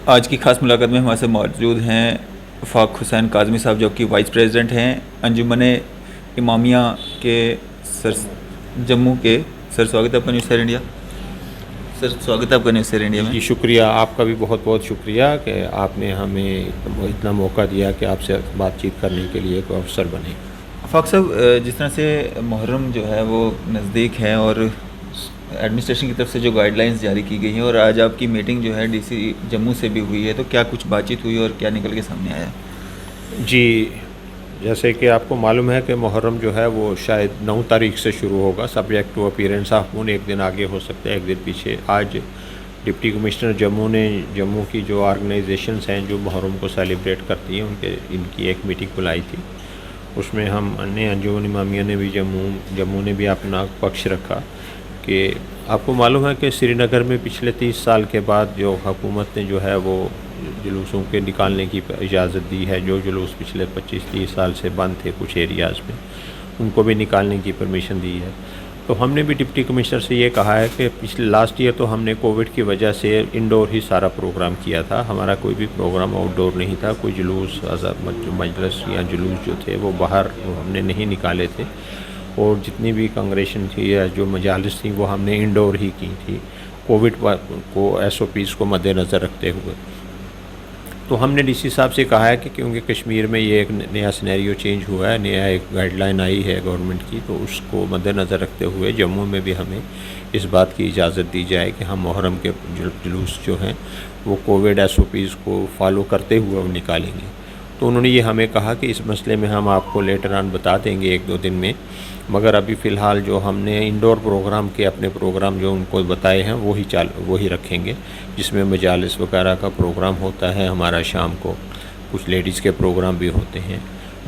آج کی خاص ملاقات میں ہمارے ساتھ موجود ہیں فاق حسین کاظمی صاحب، جو کہ وائس پریزیڈنٹ ہیں انجمن امامیہ کے جموں کے۔ سر سواگت ہے آپ کا نیوز سیر انڈیا۔ سر سواگت ہے آپ کا نیوز سیر انڈیا میں۔ جی شکریہ، آپ کا بھی بہت بہت شکریہ کہ آپ نے ہمیں اتنا موقع دیا کہ آپ سے بات چیت کرنے کے لیے کوئی افسر بنے۔ فاق صاحب، جس طرح سے محرم جو ہے وہ نزدیک ہے اور ایڈمنسٹریشن کی طرف سے جو گائیڈ لائنز جاری کی گئی ہیں، اور آج آپ کی میٹنگ جو ہے ڈی سی جموں سے بھی ہوئی ہے، تو کیا کچھ بات چیت ہوئی اور کیا نکل کے سامنے آیا؟ جی جیسے کہ آپ کو معلوم ہے کہ محرم جو ہے وہ شاید 9 تاریخ سے شروع ہوگا، سبجیکٹ ٹو اپیرنس آف مون، ایک دن آگے ہو سکتا ہے ایک دن پیچھے۔ آج ڈپٹی کمشنر جموں نے جموں کی جو آرگنائزیشنز ہیں جو محرم کو سیلیبریٹ کرتی ہیں ان کی ایک میٹنگ بلائی تھی۔ اس میں ہم نے انجمن امامیہ نے بھی جموں نے بھی اپنا پکش رکھا کہ آپ کو معلوم ہے کہ سری نگر میں پچھلے 30 سال کے بعد جو حکومت نے جو ہے وہ جلوسوں کے نکالنے کی اجازت دی ہے، جو جلوس پچھلے 25-30 سال سے بند تھے کچھ ایریاز میں، ان کو بھی نکالنے کی پرمیشن دی ہے۔ تو ہم نے بھی ڈپٹی کمشنر سے یہ کہا ہے کہ پچھلے لاسٹ ایئر تو ہم نے کووڈ کی وجہ سے انڈور ہی سارا پروگرام کیا تھا، ہمارا کوئی بھی پروگرام آؤٹ ڈور نہیں تھا، کوئی جلوس مجلس یا جلوس جو تھے وہ باہر ہم نے نہیں نکالے تھے، اور جتنی بھی کنگریشن تھی یا جو مجالس تھیں وہ ہم نے انڈور ہی کی تھی، کووڈ کو ایس او پیز کو مد نظر رکھتے ہوئے۔ تو ہم نے ڈی سی صاحب سے کہا ہے کہ کیونکہ کشمیر میں یہ ایک نیا سینیریو چینج ہوا ہے، نیا ایک گائیڈ لائن آئی ہے گورنمنٹ کی، تو اس کو مد نظر رکھتے ہوئے جموں میں بھی ہمیں اس بات کی اجازت دی جائے کہ ہم محرم کے جلوس جو ہیں وہ کووڈ ایس او پیز کو فالو کرتے ہوئے نکالیں گے۔ تو انہوں نے یہ ہمیں کہا کہ اس مسئلے میں ہم آپ کو لیٹر آن بتا دیں گے 1-2 دن میں، مگر ابھی فی الحال جو ہم نے انڈور پروگرام کے اپنے پروگرام جو ان کو بتائے ہیں وہی رکھیں گے، جس میں مجالس وغیرہ کا پروگرام ہوتا ہے ہمارا شام کو، کچھ لیڈیز کے پروگرام بھی ہوتے ہیں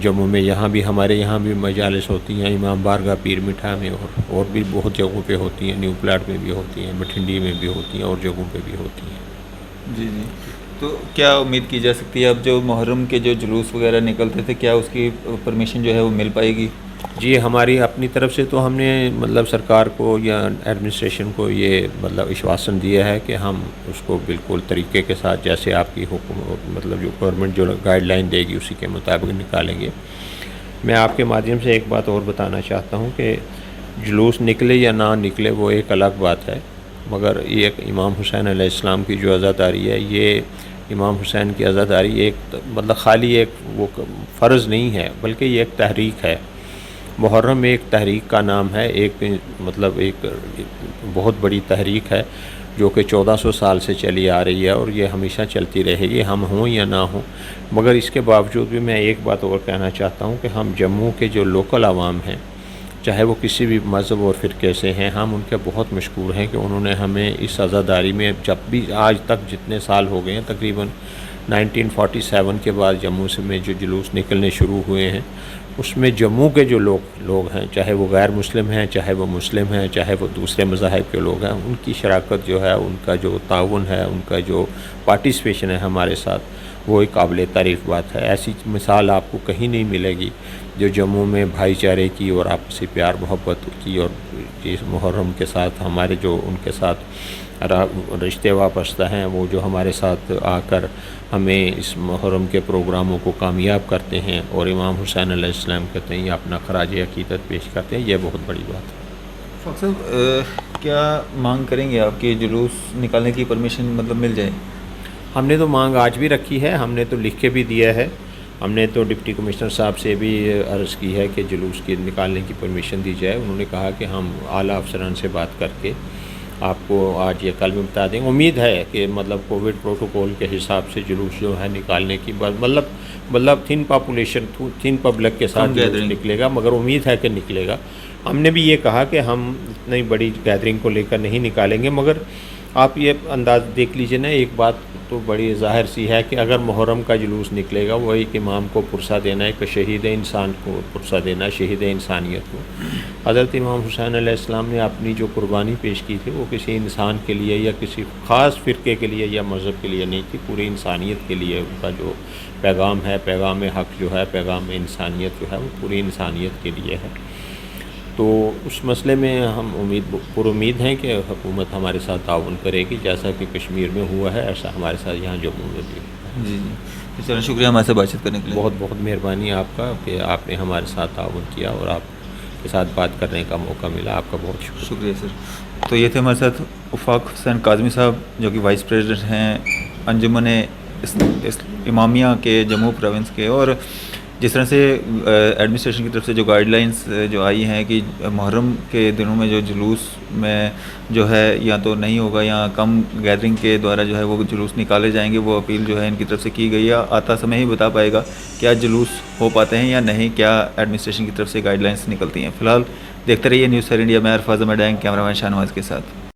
جموں میں، ہمارے یہاں بھی مجالس ہوتی ہیں، امام بارگاہ پیر مٹھا میں اور بھی بہت جگہوں پہ ہوتی ہیں، نیو پلاٹ میں بھی ہوتی ہیں، بٹھنڈی میں بھی ہوتی ہیں اور جگہوں پہ بھی ہوتی ہیں۔ جی جی، تو کیا امید کی جا سکتی ہے اب جو محرم کے جو جلوس وغیرہ نکلتے تھے، کیا اس کی پرمیشن جو ہے وہ مل پائے گی؟ جی ہماری اپنی طرف سے تو ہم نے سرکار کو یا ایڈمنسٹریشن کو یہ اشواسن دیا ہے کہ ہم اس کو بالکل طریقے کے ساتھ جیسے آپ کی حکم جو گورنمنٹ جو گائیڈ لائن دے گی اسی کے مطابق نکالیں گے۔ میں آپ کے مادھیم سے ایک بات اور بتانا چاہتا ہوں کہ جلوس نکلے یا نہ نکلے وہ ایک الگ بات ہے، مگر یہ ایک امام حسین علیہ السلام کی جو عزاداری ہے، یہ امام حسین کی عزاداری ایک خالی ایک وہ فرض نہیں ہے، بلکہ یہ ایک تحریک ہے۔ محرم ایک تحریک کا نام ہے، ایک بہت بڑی تحریک ہے جو کہ 1400 سال سے چلی آ رہی ہے اور یہ ہمیشہ چلتی رہے گی، ہم ہوں یا نہ ہوں۔ مگر اس کے باوجود بھی میں ایک بات اور کہنا چاہتا ہوں کہ ہم جموں کے جو لوکل عوام ہیں، چاہے وہ کسی بھی مذہب اور فرقے سے ہیں، ہم ان کے بہت مشکور ہیں کہ انہوں نے ہمیں اس عزاداری میں جب بھی آج تک جتنے سال ہو گئے ہیں، تقریباً 1947 کے بعد جموں سے میں جو جلوس نکلنے شروع ہوئے ہیں، اس میں جموں کے جو لوگ ہیں، چاہے وہ غیر مسلم ہیں، چاہے وہ مسلم ہیں، چاہے وہ دوسرے مذاہب کے لوگ ہیں، ان کی شراکت جو ہے، ان کا جو تعاون ہے، ان کا جو پارٹیسپیشن ہے ہمارے ساتھ، وہ ایک قابل تعریف بات ہے۔ ایسی مثال آپ کو کہیں نہیں ملے گی جو جموں میں بھائی چارے کی اور آپسی پیار محبت کی، اور اس محرم کے ساتھ ہمارے جو ان کے ساتھ رشتے وابستہ ہیں، وہ جو ہمارے ساتھ آ کر ہمیں اس محرم کے پروگراموں کو کامیاب کرتے ہیں اور امام حسین علیہ السلام کے تئیں اپنا خراج عقیدت پیش کرتے ہیں، یہ بہت بڑی بات ہے۔ فاق صاحب، کیا مانگ کریں گے آپ کی جلوس نکالنے کی پرمیشن مل جائے؟ ہم نے تو مانگ آج بھی رکھی ہے، ہم نے تو لکھ کے بھی دیا ہے، ہم نے تو ڈپٹی کمشنر صاحب سے بھی عرض کی ہے کہ جلوس کی نکالنے کی پرمیشن دی جائے۔ انہوں نے کہا کہ ہم اعلیٰ افسران سے بات کر کے آپ کو آج یا کل میں بتا دیں گے۔ امید ہے کہ کووڈ پروٹوکول کے حساب سے جلوس جو ہے نکالنے کی تھن پاپولیشن تھن پبلک کے ساتھ جلوس نکلے گا، مگر امید ہے کہ نکلے گا۔ ہم نے بھی یہ کہا کہ ہم اتنی بڑی گیدرنگ کو لے کر نہیں نکالیں گے، مگر آپ یہ انداز دیکھ لیجئے نا، ایک بات تو بڑی ظاہر سی ہے کہ اگر محرم کا جلوس نکلے گا، وہ ایک امام کو پرسہ دینا، ایک شہید انسان کو پرسہ دینا، شہید انسانیت کو۔ حضرت امام حسین علیہ السلام نے اپنی جو قربانی پیش کی تھی وہ کسی انسان کے لیے یا کسی خاص فرقے کے لیے یا مذہب کے لیے نہیں تھی، پوری انسانیت کے لیے ان کا جو پیغام ہے، پیغام حق جو ہے، پیغام انسانیت جو ہے، وہ پوری انسانیت کے لیے ہے۔ تو اس مسئلے میں ہم پر امید ہیں کہ حکومت ہمارے ساتھ تعاون کرے گی، جیسا کہ کشمیر میں ہوا ہے ایسا ہمارے ساتھ یہاں جموں میں بھی ہوگا۔ جی جی چلیں، شکریہ ہمارے سے بات چیت کرنے کے لیے۔ بہت بہت مہربانی آپ کا کہ آپ نے ہمارے ساتھ تعاون کیا اور آپ کے ساتھ بات کرنے کا موقع ملا، آپ کا بہت شکریہ۔ شکریہ سر۔ تو یہ تھے ہمارے ساتھ افاق حسین کاظمی صاحب جو کہ وائس پریزیڈنٹ ہیں انجمن امامیہ کے جموں پروونس کے، اور جس طرح سے ایڈمنسٹریشن کی طرف سے جو گائیڈ لائنس جو آئی ہیں کہ محرم کے دنوں میں جو جلوس میں جو ہے یا تو نہیں ہوگا یا کم گیدرنگ کے دوارا جو ہے وہ جلوس نکالے جائیں گے، وہ اپیل جو ہے ان کی طرف سے کی گئی ہے۔ آتا سمے ہی بتا پائے گا کیا جلوس ہو پاتے ہیں یا نہیں، کیا ایڈمنسٹریشن کی طرف سے گائیڈ لائنس نکلتی ہیں۔ فی الحال دیکھتے رہیے نیوز سر انڈیا میں عرفاظ میڈینگ، کیمرہ مین شاہنواز کے ساتھ۔